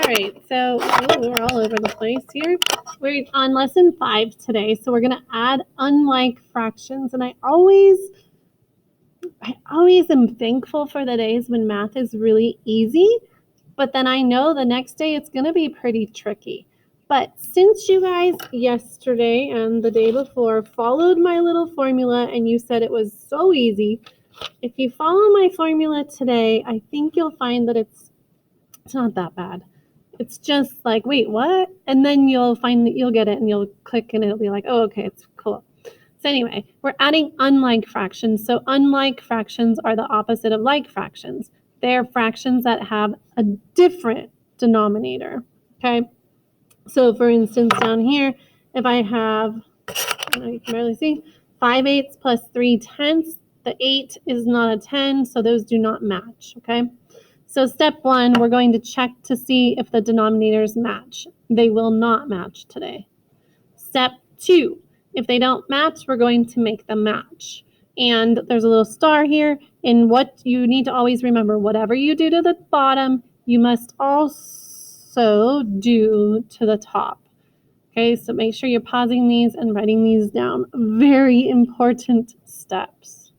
right, so we're all over the place here. We're on lesson 5 today, so we're going to add unlike fractions. And I always am thankful for the days when math is really easy, but then I know the next day it's going to be pretty tricky. But since you guys yesterday and the day before followed my little formula and you said it was so easy, if you follow my formula today, I think you'll find that it's not that bad. It's just like, wait, what? And then you'll find that you'll get it and you'll click and it'll be like, oh, okay, it's cool. So anyway, we're adding unlike fractions. So unlike fractions are the opposite of like fractions. They're fractions that have a different denominator, okay? So for instance, down here, if I have, you can barely see, 5/8 plus 3/10, the 8 is not a 10, so those do not match, okay? So step 1, we're going to check to see if the denominators match. They will not match today. Step 2, if they don't match, we're going to make them match. And there's a little star here. And what you need to always remember, whatever you do to the bottom, you must also do to the top. Okay, so make sure you're pausing these and writing these down. Very important steps.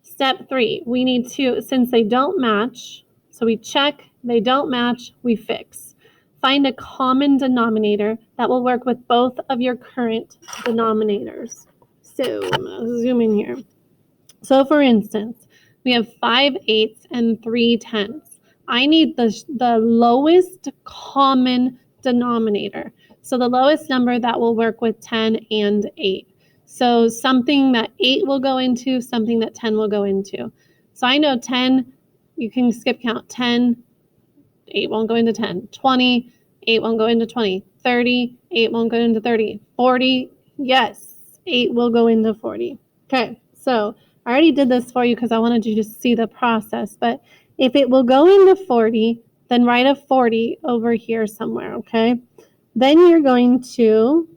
Step 3, we need to, since they don't match, so we check, they don't match, we fix. Find a common denominator that will work with both of your current denominators. So I'm going to zoom in here. So for instance, we have 5/8 and 3/10. I need the lowest common denominator. So the lowest number that will work with 10 and 8. So something that 8 will go into, something that 10 will go into. So I know 10, you can skip count. 10, 8 won't go into 10. 20, 8 won't go into 20. 30, 8 won't go into 30. 40, yes, 8 will go into 40. Okay, so I already did this for you because I wanted you to see the process, but if it will go into 40, then write a 40 over here somewhere, okay? Then you're going to,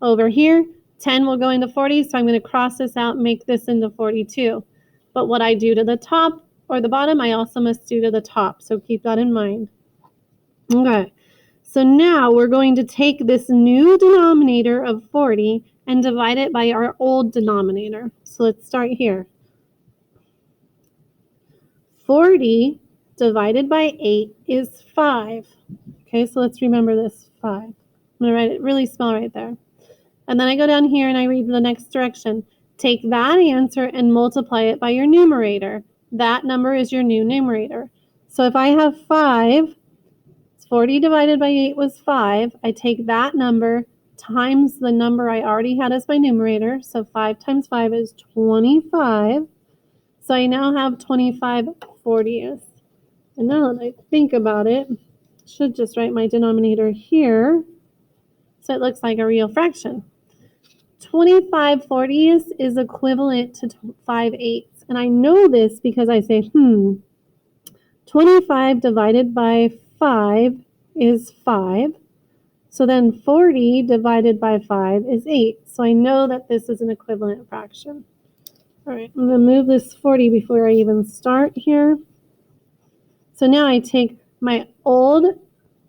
over here, 10 will go into 40, so I'm going to cross this out and make this into 42. But what I do to the top or the bottom, I also must do to the top, so keep that in mind. Okay, so now we're going to take this new denominator of 40 and divide it by our old denominator. So let's start here. 40 divided by 8 is 5. Okay, so let's remember this, 5. I'm going to write it really small right there. And then I go down here and I read the next direction. Take that answer and multiply it by your numerator. That number is your new numerator. So if I have 5, 40 divided by 8 was 5. I take that number times the number I already had as my numerator. So 5 times 5 is 25. So I now have 25 40th. And now that I think about it, I should just write my denominator here so it looks like a real fraction. 25 40ths is equivalent to 5/8. And I know this because I say, 25 divided by 5 is 5. So then 40 divided by 5 is 8. So I know that this is an equivalent fraction. All right, I'm going to move this 40 before I even start here. So now I take my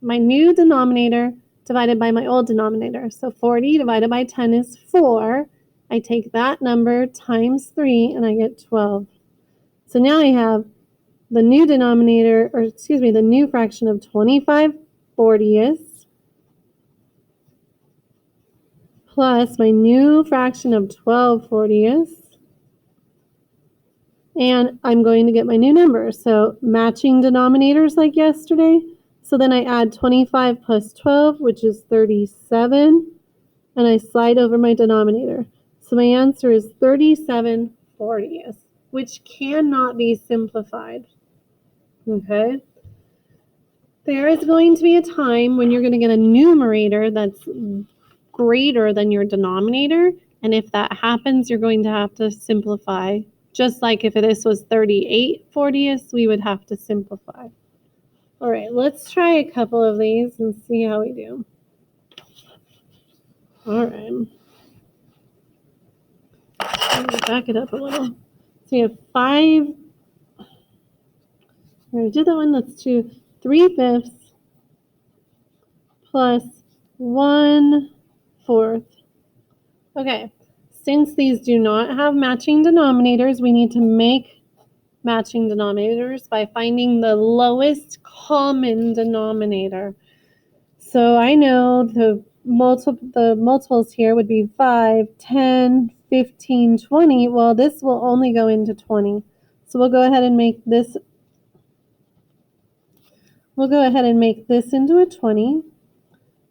new denominator divided by my old denominator. So 40 divided by 10 is 4. I take that number times 3 and I get 12. So now I have the new denominator, or excuse me, the new fraction of 25 40ths plus my new fraction of 12 40ths. And I'm going to get my new number. So matching denominators like yesterday. So then I add 25 plus 12, which is 37. And I slide over my denominator. So my answer is 37 40ths, which cannot be simplified. Okay? There is going to be a time when you're going to get a numerator that's greater than your denominator. And if that happens, you're going to have to simplify. Just like if this was 38 40ths, we would have to simplify. All right, let's try a couple of these and see how we do. All right. Let me back it up a little. So we have 5. I did that one. Let's do 3/5 plus 1/4. Okay, since these do not have matching denominators, we need to make matching denominators by finding the lowest common denominator. So I know the multiples here would be 5, 10, 15, 20. Well, this will only go into 20. So we'll go ahead and make this into a 20,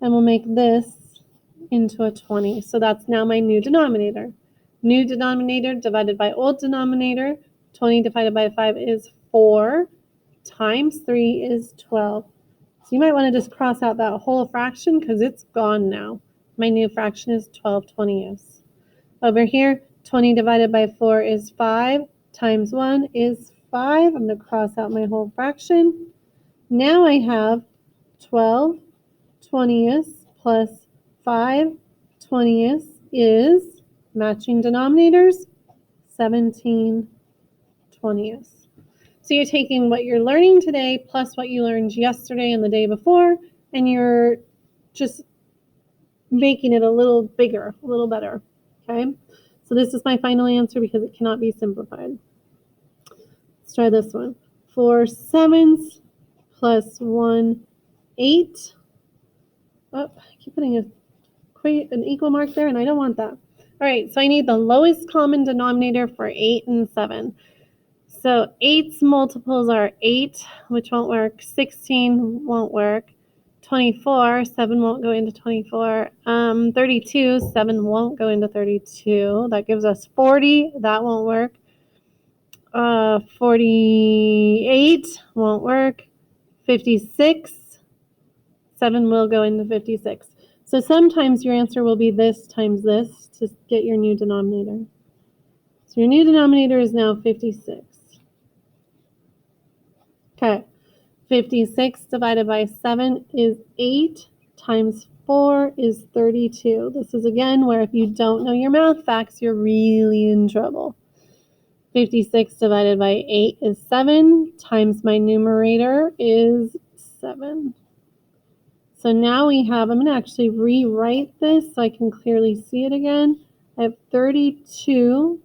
and we'll make this into a 20. So that's now my new denominator. New denominator divided by old denominator. 20 divided by 5 is 4, times 3 is 12. So you might want to just cross out that whole fraction because it's gone now. My new fraction is 12/20ths. Over here, 20 divided by 4 is 5, times 1 is 5. I'm going to cross out my whole fraction. Now I have 12/20ths plus 5/20ths is, matching denominators, 17/20ths. So you're taking what you're learning today plus what you learned yesterday and the day before, and you're just making it a little bigger, a little better, okay? So this is my final answer because it cannot be simplified. Let's try this one. 4/7 plus 1/8. Oh, I keep putting an equal mark there, and I don't want that. All right, so I need the lowest common denominator for 8 and 7. So 8's multiples are 8, which won't work. 16 won't work. 24, 7 won't go into 24. 32, 7 won't go into 32. That gives us 40. That won't work. 48 won't work. 56. 7 will go into 56. So sometimes your answer will be this times this to get your new denominator. So your new denominator is now 56. Okay, 56 divided by 7 is 8, times 4 is 32. This is again where if you don't know your math facts, you're really in trouble. 56 divided by 8 is 7, times my numerator is 7. So now we have, I'm going to actually rewrite this so I can clearly see it again. I have 32.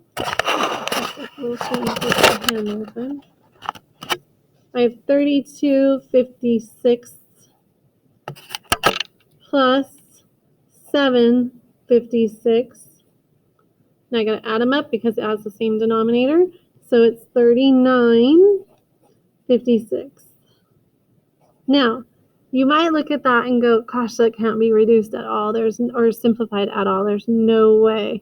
I have 32/56 plus 7/56. Now I got to add them up because it has the same denominator. So it's 39/56. Now, you might look at that and go, gosh, that can't be reduced at all. Or simplified at all. There's no way.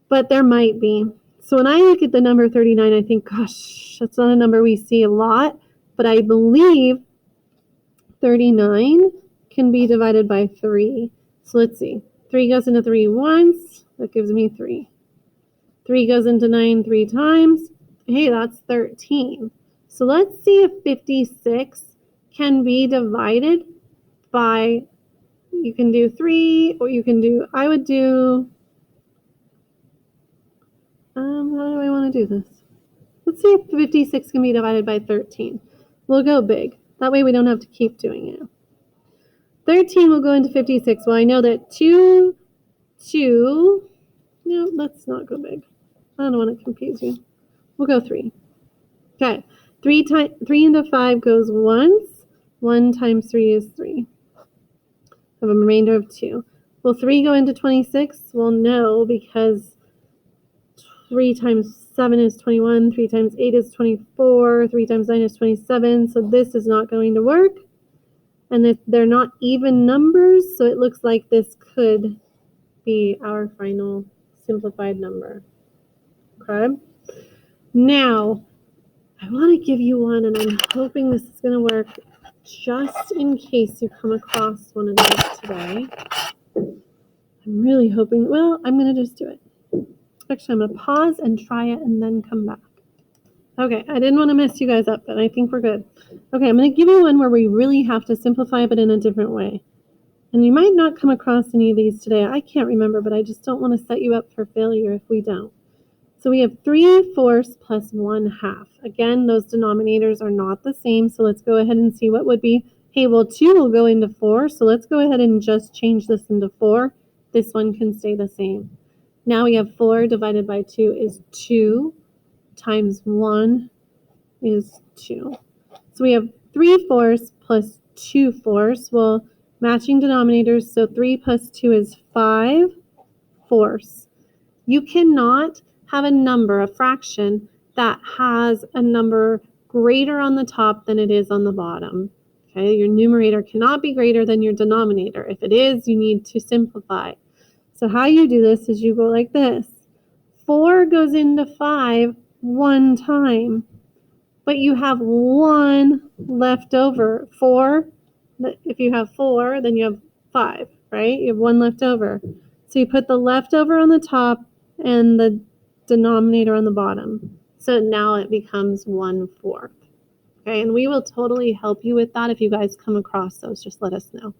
But there might be. So when I look at the number 39, I think, gosh, that's not a number we see a lot. But I believe 39 can be divided by 3. So let's see. 3 goes into 3 once. That gives me 3. 3 goes into 9 3 times. Hey, that's 13. So let's see if 56 can be divided by, you can do 3, or you can do, I would do, how do I want to do this? Let's see if 56 can be divided by 13. We'll go big. That way we don't have to keep doing it. 13 will go into 56. Well, I know that 2, no, let's not go big. I don't want to confuse you. We'll go 3. Okay, 3 into 5 goes once. 1 times 3 is 3. I have a remainder of 2. Will 3 go into 26? Well, no, because 3 times 7 is 21, 3 times 8 is 24, 3 times 9 is 27, so this is not going to work. And they're not even numbers, so it looks like this could be our final simplified number. Okay? Now, I want to give you one, and I'm hoping this is going to work just in case you come across one of these today. I'm really hoping, well, I'm going to just do it. Actually, I'm going to pause and try it and then come back. Okay, I didn't want to mess you guys up, but I think we're good. Okay, I'm going to give you one where we really have to simplify, but in a different way. And you might not come across any of these today. I can't remember, but I just don't want to set you up for failure if we don't. So we have 3/4 plus 1/2. Again, those denominators are not the same, so let's go ahead and see what would be. Okay, well, 2 will go into 4, so let's go ahead and just change this into 4. This one can stay the same. Now we have 4 divided by 2 is 2 times 1 is 2. So we have 3 fourths plus 2 fourths. Well, matching denominators, so 3 plus 2 is 5 fourths. You cannot have a number, a fraction, that has a number greater on the top than it is on the bottom. Okay, your numerator cannot be greater than your denominator. If it is, you need to simplify. So how you do this is you go like this. 4 goes into 5 one time, but you have 1 left over. 4, if you have 4, then you have 5, right? You have 1 left over. So you put the leftover on the top and the denominator on the bottom. So now it becomes 1/4. Okay, and we will totally help you with that. If you guys come across those, just let us know.